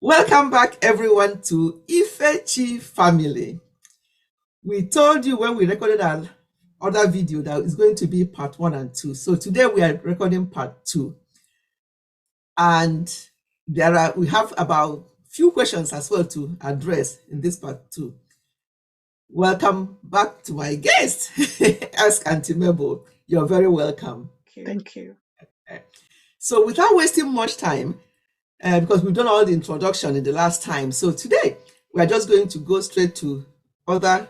Welcome back, everyone, to Ifechi family. We told you when we recorded our other video that it's going to be part 1 and 2. So today we are recording part 2. And we have about few questions as well to address in this part 2. Welcome back to my guest. Ask Auntie Mabel. You're very welcome. Thank you. So without wasting much time, because we've done all the introduction in the last time, so today we are just going to go straight to other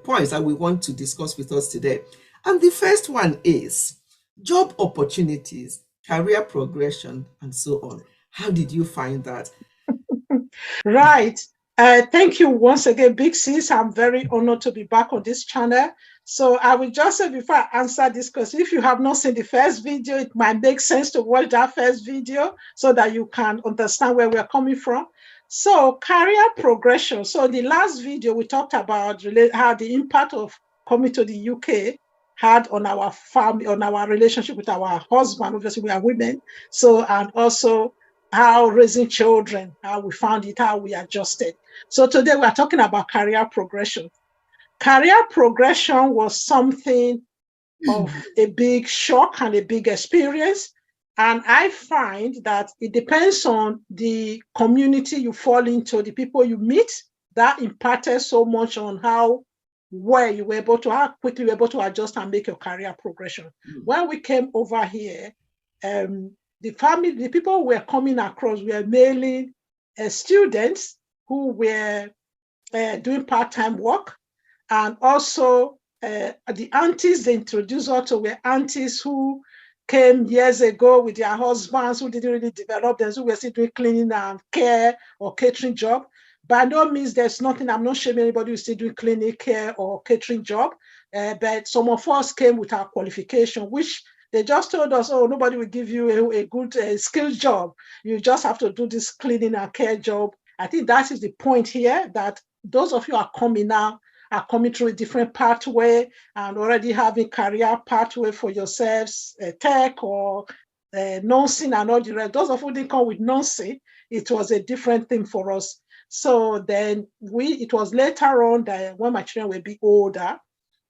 points that we want to discuss with us today. And the first one is job opportunities, career progression, and so on. How did you find that? Right. Thank you once again, Big Sis. I'm very honored to be back on this channel. So I will just say before I answer this question, if you have not seen the first video, it might make sense to watch that first video so that you can understand where we're coming from. So career progression. So the last video we talked about how the impact of coming to the UK had on our family, on our relationship with our husband. Obviously, we are women. So, and also how raising children, how we found it, how we adjusted. So today we're talking about career progression. Career progression was something of a big shock and a big experience. And I find that it depends on the community you fall into, the people you meet, that impacted so much on how quickly you were able to adjust and make your career progression. When we came over here, the people we were coming across were mainly students who were doing part-time work, and also the aunties they introduced us to were aunties who came years ago with their husbands who didn't really develop them, who were still doing cleaning and care or catering job. By no means there's nothing, I'm not shaming anybody who's still doing cleaning, care, or catering job, but some of us came with our qualification, which they just told us, oh, nobody will give you a good skilled job. You just have to do this cleaning and care job. I think that is the point here, that those of you are coming now are coming through a different pathway and already having career pathway for yourselves, tech or nursing and all the rest. Those of you who didn't come with nursing, it was a different thing for us. So then it was later on that when my children were a bit older,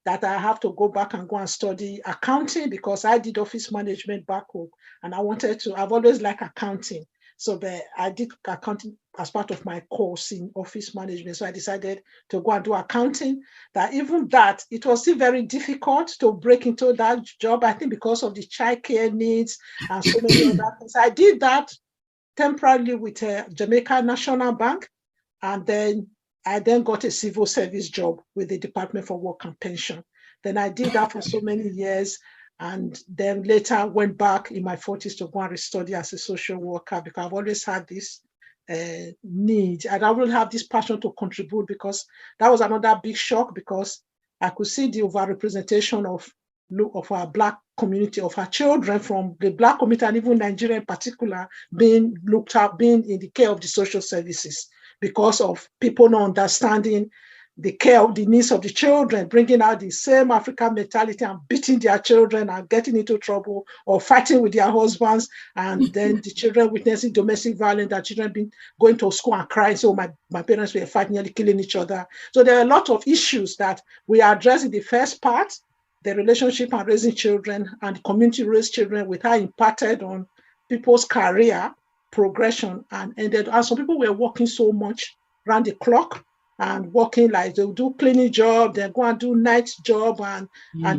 that I have to go back and go and study accounting, because I did office management back home and I've always liked accounting. So I did accounting as part of my course in office management. So I decided to go and do accounting. It was still very difficult to break into that job, I think because of the childcare needs and so many other things. I did that temporarily with Jamaica National Bank, and then I got a civil service job with the Department for Work and Pension. Then I did that for so many years, and then later went back in my 40s to go and study as a social worker, because I've always had this need, and I will have this passion to contribute, because that was another big shock, because I could see the overrepresentation of our Black community, of our children from the Black community, and even Nigeria in particular, being looked at, being in the care of the social services, because of people not understanding the care of the needs of the children, bringing out the same African mentality and beating their children and getting into trouble or fighting with their husbands, and then the children witnessing domestic violence, that children been going to school and crying, so my parents were fighting, nearly killing each other. So there are a lot of issues that we are addressing the first part, the relationship and raising children and community raised children, with how impacted on people's career progression and some people were working so much around the clock and working, like they'll do cleaning job, then go and do night job, and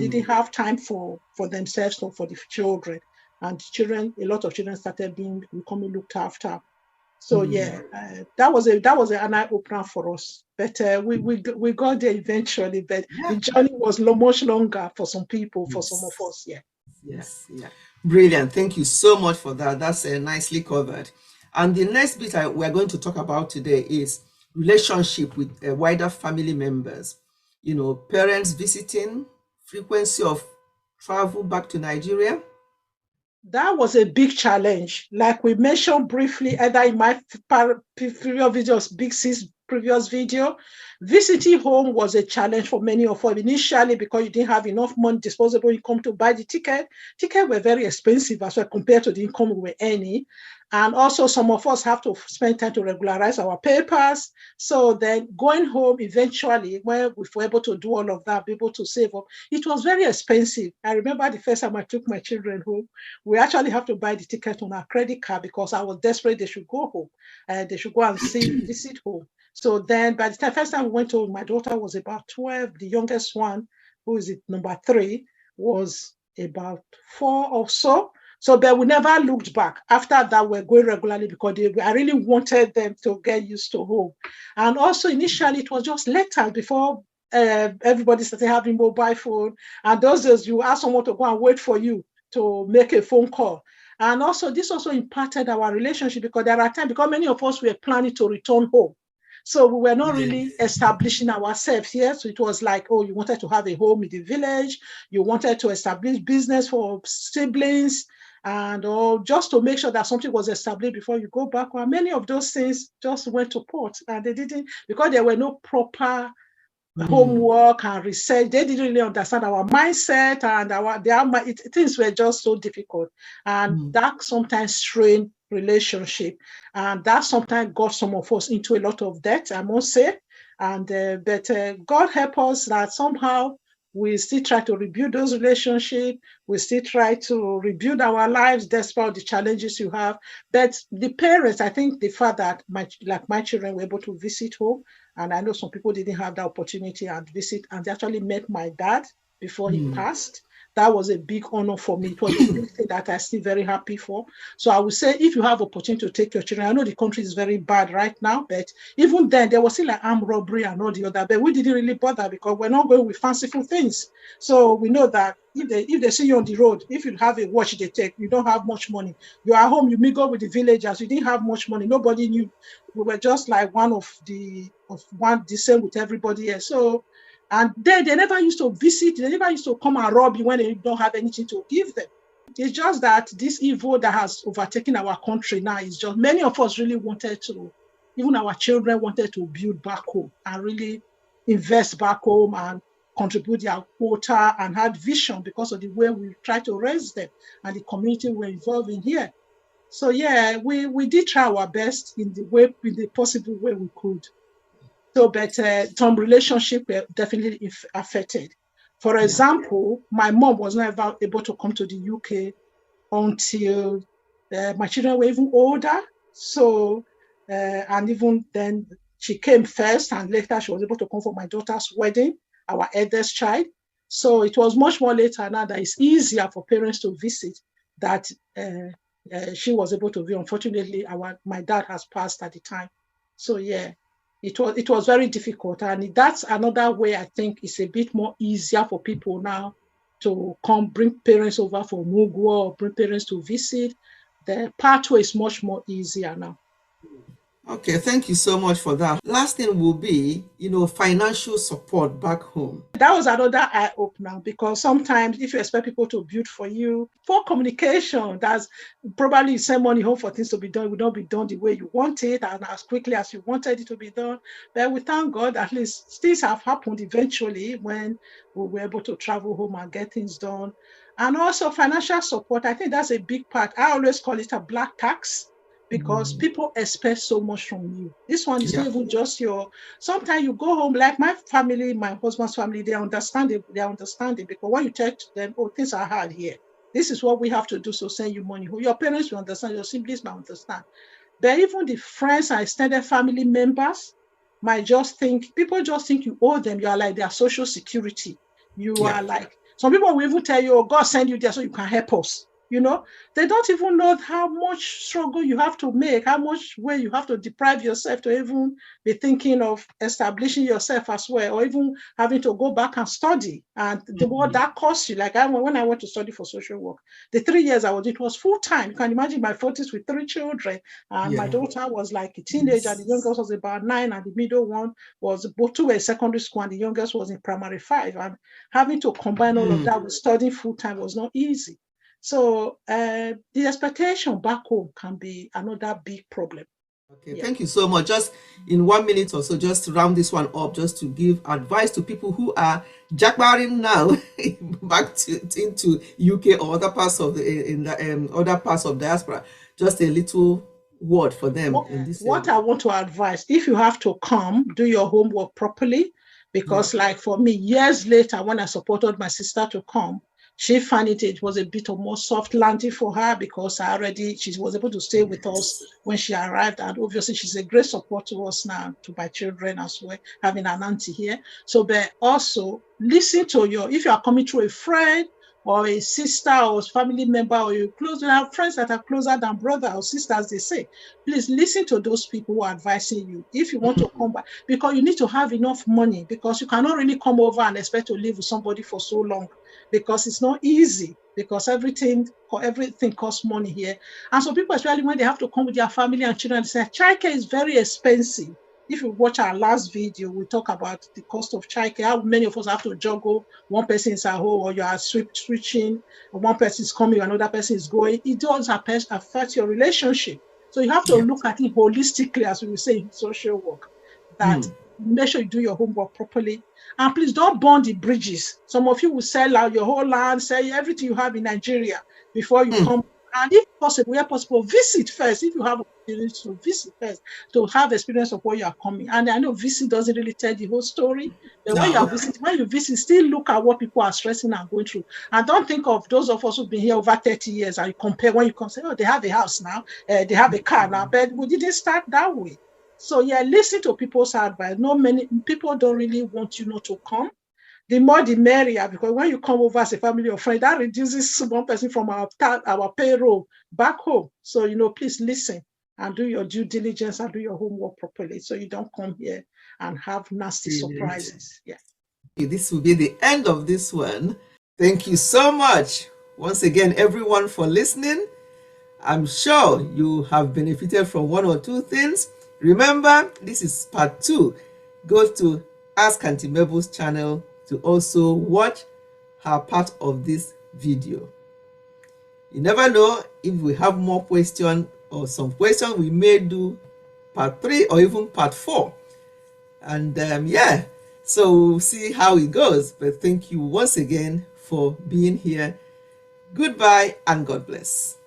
didn't have time for themselves or for the children. And children, a lot of children started becoming looked after. So that was an eye opener for us. But we got there eventually. But the journey was much longer for some people, for some of us. Yes. Brilliant. Thank you so much for that. That's nicely covered. And the next bit we're going to talk about today is relationship with wider family members. Parents visiting, frequency of travel back to Nigeria. That was a big challenge. Like we mentioned briefly, either in my previous videos, Big Sis previous video. Visiting home was a challenge for many of us initially because you didn't have enough money, disposable income to buy the ticket. Tickets were very expensive as well compared to the income we were earning. And also some of us have to spend time to regularize our papers. So then going home eventually, when we were able to do all of that, be able to save up, it was very expensive. I remember the first time I took my children home, we actually have to buy the ticket on our credit card because I was desperate they should go home. They should go and visit home. So then by the first time we went home, my daughter was about 12. The youngest one, who is number 3, was about 4 or so. So, but we never looked back. After that, we're going regularly because I really wanted them to get used to home. And also initially, it was just letters before everybody started having mobile phone. And those days, you ask someone to go and wait for you to make a phone call. And also, this also impacted our relationship because there are times, because many of us were planning to return home. So we were not really establishing ourselves here. So it was like, oh, you wanted to have a home in the village. You wanted to establish business for siblings and just to make sure that something was established before you go back. Well, many of those things just went to pot and they didn't, because there were no proper homework and research. They didn't really understand our mindset and things were just so difficult. And that sometimes strained relationship. And that sometimes got some of us into a lot of debt, I must say. And but God help us that somehow we still try to rebuild those relationships. We still try to rebuild our lives despite the challenges you have. But the parents, I think the fact that my children were able to visit home, and I know some people didn't have that opportunity and visit, and they actually met my dad before he passed. That was a big honor for me. It was a big thing that I'm still very happy for. So I would say if you have opportunity to take your children, I know the country is very bad right now, but even then there was still like armed robbery and all the other, but we didn't really bother because we're not going with fanciful things. So we know that if they see you on the road, if you have a watch they take, you don't have much money. You are home, you mingle with the villagers, you didn't have much money. Nobody knew. We were just like the same with everybody else. So, and they never used to visit, they never used to come and rob you when they don't have anything to give them. It's just that this evil that has overtaken our country now is just, many of us really wanted to, even our children wanted to build back home and really invest back home and contribute their quota and had vision because of the way we try to raise them and the community we're involved in here. So yeah, we did try our best in the possible way we could. So, but some relationship were definitely affected. For example, my mom was never able to come to the UK until my children were even older. So, and even then she came first and later she was able to come for my daughter's wedding, our eldest child. So it was much more later now that it's easier for parents to visit that she was able to view. Unfortunately, my dad has passed at the time. So yeah, it was very difficult. And that's another way I think it's a bit more easier for people now to come bring parents over for Mugwo or bring parents to visit. The pathway is much more easier now. Okay, thank you so much for that. Last thing will be, financial support back home. That was another eye-opener because sometimes if you expect people to build for you, poor communication, that's probably you send money home for things to be done, it will not be done the way you want it and as quickly as you wanted it to be done. But we thank God at least things have happened eventually when we were able to travel home and get things done. And also financial support, I think that's a big part. I always call it a black tax, because people expect so much from you. This one is not even just sometimes you go home, like my family, my husband's family, they understand it, because when you tell them, oh, things are hard here, this is what we have to do, so send you money. Your parents will understand, your siblings will understand. But even the friends and extended family members people just think you owe them, you are like their social security. You are like, some people will even tell you, oh, God send you there so you can help us. They don't even know how much struggle you have to make, how much way you have to deprive yourself to even be thinking of establishing yourself as well, or even having to go back and study. And what that costs you, like when I went to study for social work, the 3 years I was, it was full time. You can imagine my 40s with 3 children. And my daughter was like a teenager, the youngest was about 9, and the middle one was, both two were in secondary school, and the youngest was in primary 5. And having to combine all of that with studying full time was not easy. So the expectation back home can be another big problem. Okay, thank you so much. Just in 1 minute or so, just to round this one up, just to give advice to people who are jackbarring now back to into UK or other parts of the in the other parts of diaspora. Just a little word for them in this. What I want to advise, if you have to come, do your homework properly, because like for me, years later, when I supported my sister to come, she found it was a bit of more soft landing for her, because she was able to stay with us when she arrived. And obviously she's a great support to us now, to my children as well, having an auntie here. So, but also listen to if you are coming through a friend or a sister or family member, or you have friends that are closer than brother or sister, as they say, please listen to those people who are advising you if you want to come back, because you need to have enough money, because you cannot really come over and expect to live with somebody for so long, because it's not easy, because everything costs money here. And so people, especially when they have to come with their family and children, they say childcare is very expensive. If you watch our last video, we talk about the cost of childcare, how many of us have to juggle. One person is at home, or you are switching, one person is coming, another person is going. It does affect your relationship. So you have to look at it holistically, as we say in social work, that make sure you do your homework properly. And please don't burn the bridges. Some of you will sell out your whole land, sell everything you have in Nigeria before you come. And if possible, where possible, visit first. If you have opportunity to visit first, to have experience of where you are coming. And I know visit doesn't really tell the whole story, but when you visit, still look at what people are stressing and going through. And don't think of those of us who've been here over 30 years and you compare, when you come, say, oh, they have a house now, they have a car now, but we didn't start that way. So listen to people's advice. Not many people don't really want you not to come. The more the merrier, because when you come over as a family or friend, that reduces one person from our payroll back home. So, please listen and do your due diligence and do your homework properly, so you don't come here and have nasty surprises. Yeah. This will be the end of this one. Thank you so much once again, everyone, for listening. I'm sure you have benefited from one or two things. Remember, this is part 2. Go to Ask Auntie Mabel's channel to also watch her part of this video. You never know, if we have more questions or some questions, we may do part 3 or even part 4. And so we'll see how it goes. But thank you once again for being here. Goodbye and God bless.